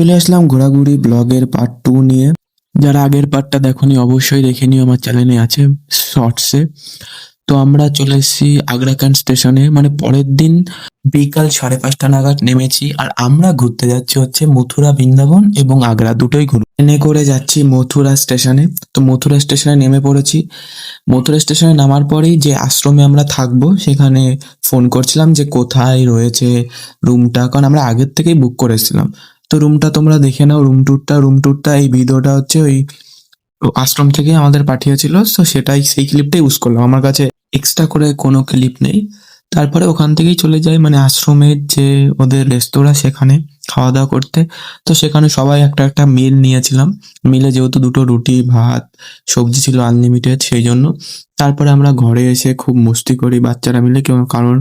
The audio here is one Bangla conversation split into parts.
চলে আসলাম ঘোরাঘুরি ব্লগের পার্ট 2 নিয়ে। যারা আগের পার্টটা দেখোনি অবশ্যই দেখে নিও, আমার চ্যানেলে আছে শর্টসে। তো আমরা চলে এসেছি আগ্রাকান স্টেশনে, মানে পরের দিন বিকাল 5:30 নাগাদ নেমেছি। আর আমরা ঘুরতে যাচ্ছি হচ্ছে মথুরা, বৃন্দাবন এবং আগ্রা দুটোই ঘুরবো। ট্রেনে করে যাচ্ছি মথুরা স্টেশনে। তো মথুরা স্টেশনে নেমে পড়েছি। মথুরা স্টেশনে নামার পরেই যে আশ্রমে আমরা থাকবো সেখানে ফোন করছিলাম যে কোথায় রয়েছে রুমটা, কারণ আমরা আগের থেকেই বুক করে এসেছিলাম। তো রুমটা তোমরা দেখে নাও, রুম ট্যুরটা এই ভিডিওটা হচ্ছে ওই আশ্রম থেকে আমাদের পাঠিয়েছিল, তো সেটাই সেই ক্লিপটাই ইউজ করলাম। আমার কাছে এক্সট্রা করে কোনো ক্লিপ নেই। তারপরে ওখান থেকেই চলে যাই মানে আশ্রমের যে ওদের রেস্তোরাঁ সেখানে খাওয়া দাওয়া করতে। তো সেখানে সবাই একটা একটা মিল নিয়েছিলাম। মিলে যেহেতু দুটো রুটি ভাত সবজি ছিল আনলিমিটেড, সেই জন্য। তারপরে আমরা ঘরে এসে খুব মস্তি করি বাচ্চারা মিলে, কারণ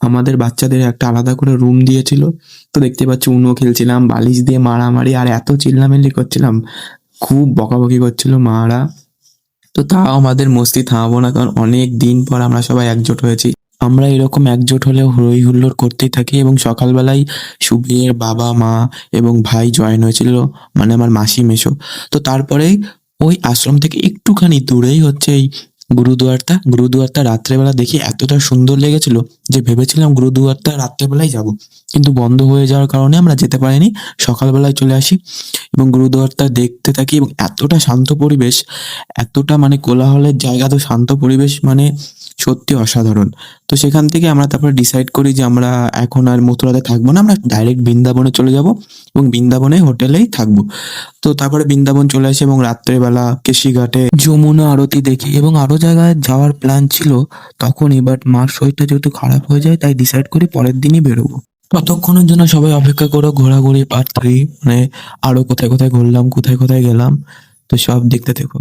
আমাদের বাচ্চাদের একটা আলাদা করে রুম দিয়েছিল। তো দেখতে পাচ্ছি উনো খেলছিলাম, বালিশ দিয়ে মারামারি, আর এত চিল্লামিল্লি করছিলাম, খুব বকাবকি করছিল মারা। তো তাও আমাদের মস্তি থামাবো না, কারণ অনেক দিন পর আমরা সবাই একজোট হয়েছি। আমরা এরকম একজোট হলে হই হুল্লোড় করতেই থাকি। এবং সকালবেলায় শুভ্রের বাবা মা এবং ভাই জয়েন হয়েছিল, মানে আমার মাসি মেশো। তো তারপরেই ওই আশ্রম থেকে একটুখানি দূরেই হচ্ছে এই গুরুদুয়ারটা রাত্রেবেলা দেখি এতটা সুন্দর লেগেছিল যে ভেবেছিলাম গুরুদুয়ারটা রাত্রেবেলায় যাব, কিন্তু বন্ধ হয়ে যাওয়ার কারণে আমরা যেতে পারিনি। সকালবেলায় চলে আসি এবং গুরুদুয়ারটা দেখতে থাকি। এবং এতটা শান্ত পরিবেশ, এতটা মানে কোলাহলের জায়গা তো শান্ত পরিবেশ, মানে সত্যি অসাধারণ। তো সেখান থেকে আমরা তারপরে ডিসাইড করি যে আমরা এখন আর মথুরাতে থাকবো না, আমরা ডাইরেক্ট বৃন্দাবনে চলে যাব এবং বৃন্দাবনে হোটেলেই থাকবো। তো তারপরে বৃন্দাবন চলে আসি এবং রাত্রেবেলা কেশিঘাটে যমুনা আরতি দেখি এবং আরো জায়গায় যাওয়ার প্ল্যান ছিল তখনই, বাট মার শরীরটা যেহেতু খারাপ হয়ে যায় তাই ডিসাইড করি পরের দিনই বেরোবো। ততক্ষণের জন্য সবাই অপেক্ষা করো, ঘোরাঘুরি পার্ট 3, মানে আরো কোথায় কোথায় ঘুরলাম, কোথায় কোথায় গেলাম, তো সব দেখতে থেকো।